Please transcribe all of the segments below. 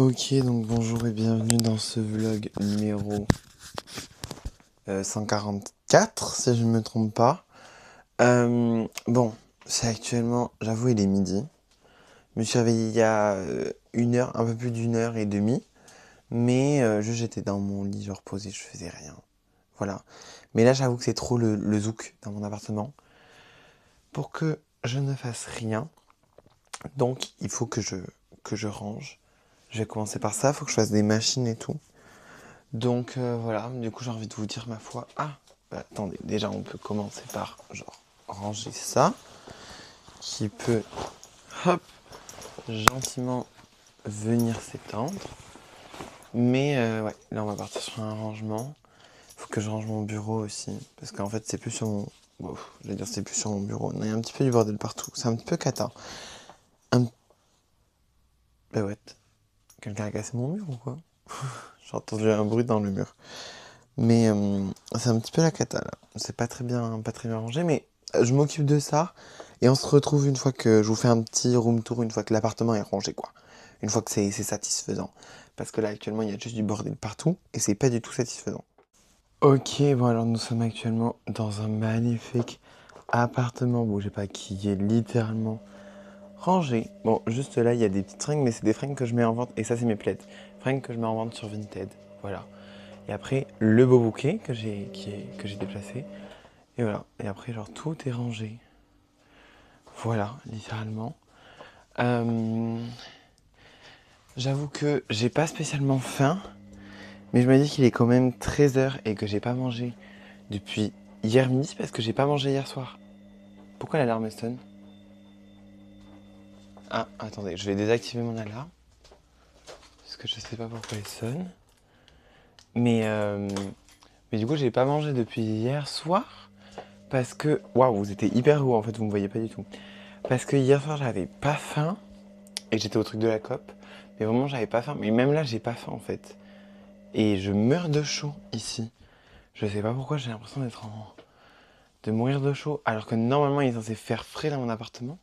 Ok, donc bonjour et bienvenue dans ce vlog numéro 144, si je ne me trompe pas. Bon, c'est actuellement, j'avoue, il est midi. Je me suis réveillé il y a une heure, un peu plus d'une heure et demie. Mais j'étais dans mon lit, je reposais, je faisais rien. Voilà. Mais là, j'avoue que c'est trop le zouk dans mon appartement pour que je ne fasse rien. Donc, il faut que je range. Je vais commencer par ça, il faut que je fasse des machines et tout. Donc voilà, du coup j'ai envie de vous dire ma foi. Ah, bah, attendez, déjà on peut commencer par genre ranger ça, qui peut, hop, gentiment venir s'étendre. Mais ouais, là on va partir sur un rangement. Faut que je range mon bureau aussi, parce qu'en fait c'est plus sur mon... Bon, je vais dire c'est plus sur mon bureau. Il y a un petit peu du bordel partout, c'est un petit peu cata. Un... Bah ouais, quelqu'un a cassé mon mur ou quoi? J'ai entendu un bruit dans le mur. Mais c'est un petit peu la cata là. C'est pas très bien rangé, mais je m'occupe de ça. Et on se retrouve une fois que je vous fais un petit room tour, une fois que l'appartement est rangé, quoi. Une fois que c'est satisfaisant. Parce que là, actuellement, il y a juste du bordel partout et c'est pas du tout satisfaisant. Ok, bon, alors nous sommes actuellement dans un magnifique appartement, bougez pas, qui est littéralement rangé. Bon, juste là, il y a des petites fringues, mais c'est des fringues que je mets en vente. Et ça, c'est mes plaids. Fringues que je mets en vente sur Vinted. Voilà. Et après, le beau bouquet que j'ai déplacé. Et voilà. Et après, genre, tout est rangé. Voilà, littéralement. Euh, J'avoue que j'ai pas spécialement faim. Mais je me dis qu'il est quand même 13 h et que j'ai pas mangé depuis hier midi parce que j'ai pas mangé hier soir. Pourquoi l'alarme sonne? Ah, attendez, je vais désactiver mon alarme. Parce que je sais pas pourquoi elle sonne. Mais, euh, mais du coup, j'ai pas mangé depuis hier soir. Parce que... Waouh, vous étiez hyper haut en fait, vous me voyez pas du tout. Parce que hier soir, j'avais pas faim. Et j'étais au truc de la COP. Mais vraiment, j'avais pas faim. Mais même là, j'ai pas faim en fait. Et je meurs de chaud ici. Je sais pas pourquoi, j'ai l'impression de mourir de chaud. Alors que normalement, il est censé faire frais dans mon appartement.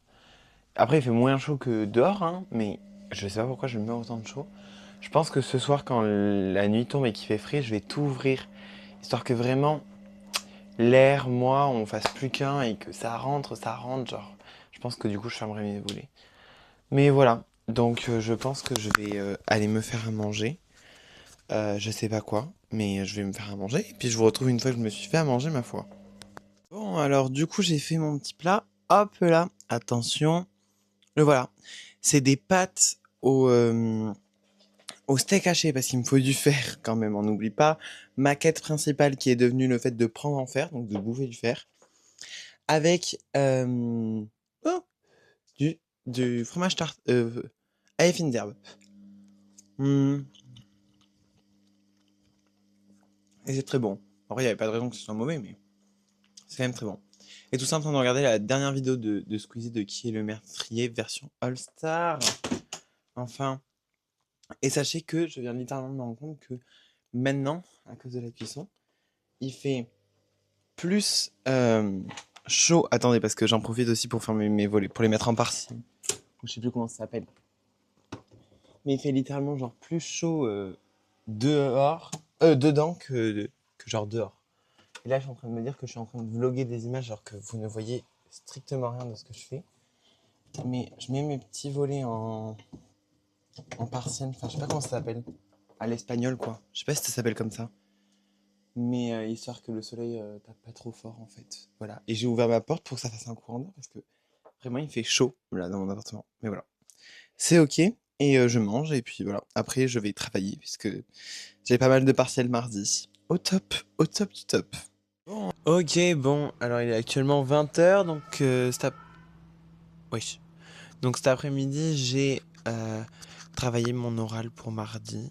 Après, il fait moins chaud que dehors, hein. Mais je sais pas pourquoi je meurs autant de chaud. Je pense que ce soir, quand la nuit tombe et qu'il fait frais, je vais tout ouvrir. Histoire que vraiment, l'air, moi, on fasse plus qu'un et que ça rentre, genre. Je pense que du coup, je fermerai mes volets. Mais voilà, donc je pense que je vais aller me faire à manger. Je sais pas quoi, mais je vais me faire à manger. Et puis je vous retrouve une fois que je me suis fait à manger, ma foi. Bon, alors du coup, j'ai fait mon petit plat. Hop là, attention. Le voilà. C'est des pâtes au steak haché, parce qu'il me faut du fer quand même. On n'oublie pas ma quête principale qui est devenue le fait de prendre en fer, donc de bouffer du fer. Avec oh, du, du fromage tarte à fines herbes. Hmm. Et c'est très bon. En vrai, il n'y avait pas de raison que ce soit mauvais, mais c'est quand même très bon. Et tout ça en train de regarder la dernière vidéo de Squeezie de Qui est le meurtrier version All-Star. Enfin. Et sachez que je viens littéralement de me rendre compte que maintenant, à cause de la cuisson, il fait plus chaud. Attendez, parce que j'en profite aussi pour fermer mes volets, pour les mettre en partie. Je sais plus comment ça s'appelle. Mais il fait littéralement genre plus chaud dehors, dedans que genre dehors. Et là, je suis en train de me dire que je suis en train de vlogger des images alors que vous ne voyez strictement rien de ce que je fais. Mais je mets mes petits volets en partiel. Enfin, je sais pas comment ça s'appelle. À l'espagnol, quoi. Je sais pas si ça s'appelle comme ça. Mais histoire que le soleil tape pas trop fort, en fait. Voilà. Et j'ai ouvert ma porte pour que ça fasse un courant d'air parce que vraiment, il fait chaud là dans mon appartement. Mais voilà. C'est ok. Et je mange. Et puis voilà. Après, je vais travailler puisque j'ai pas mal de partiels mardi. Au top du top. Bon. Ok, bon, alors il est actuellement 20 h, donc oui. Donc cet après-midi, j'ai travaillé mon oral pour mardi.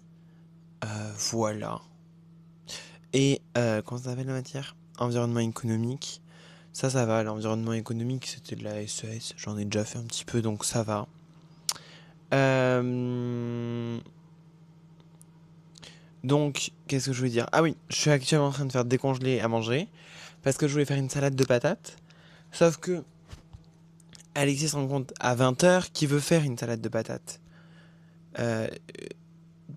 Voilà. Et comment ça s'appelle la matière? Environnement économique. Ça va. L'environnement économique, c'était de la SES. J'en ai déjà fait un petit peu, donc ça va. Donc, qu'est-ce que je voulais dire? Ah oui, je suis actuellement en train de faire décongeler à manger. Parce que je voulais faire une salade de patates. Sauf que Alexis se rend compte à 20 h qu'il veut faire une salade de patates. Euh,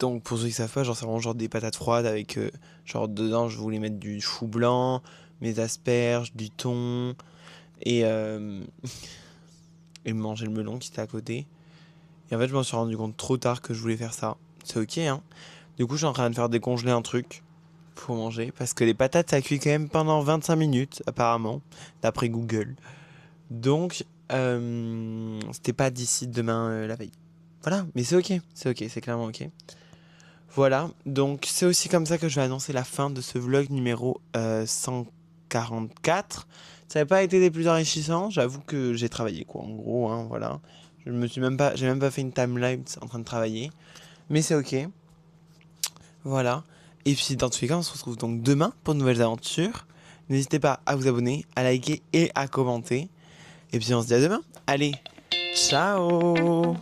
Donc pour ceux qui savent pas, genre c'est vraiment genre des patates froides avec genre dedans je voulais mettre du chou blanc, mes asperges, du thon et et manger le melon qui était à côté. Et en fait je m'en suis rendu compte trop tard que je voulais faire ça. C'est ok hein. Du coup je suis en train de faire décongeler un truc pour manger parce que les patates ça cuit quand même pendant 25 minutes apparemment d'après Google. Donc c'était pas d'ici demain la veille. Voilà, mais c'est ok, c'est clairement ok. Voilà, donc c'est aussi comme ça que je vais annoncer la fin de ce vlog numéro 144. Ça n'a pas été des plus enrichissants, j'avoue que j'ai travaillé quoi, en gros, hein, voilà. J'ai même pas fait une timeline en train de travailler, mais c'est ok. Voilà. Et puis dans tous les cas, on se retrouve donc demain pour de nouvelles aventures. N'hésitez pas à vous abonner, à liker et à commenter. Et puis on se dit à demain. Allez, ciao!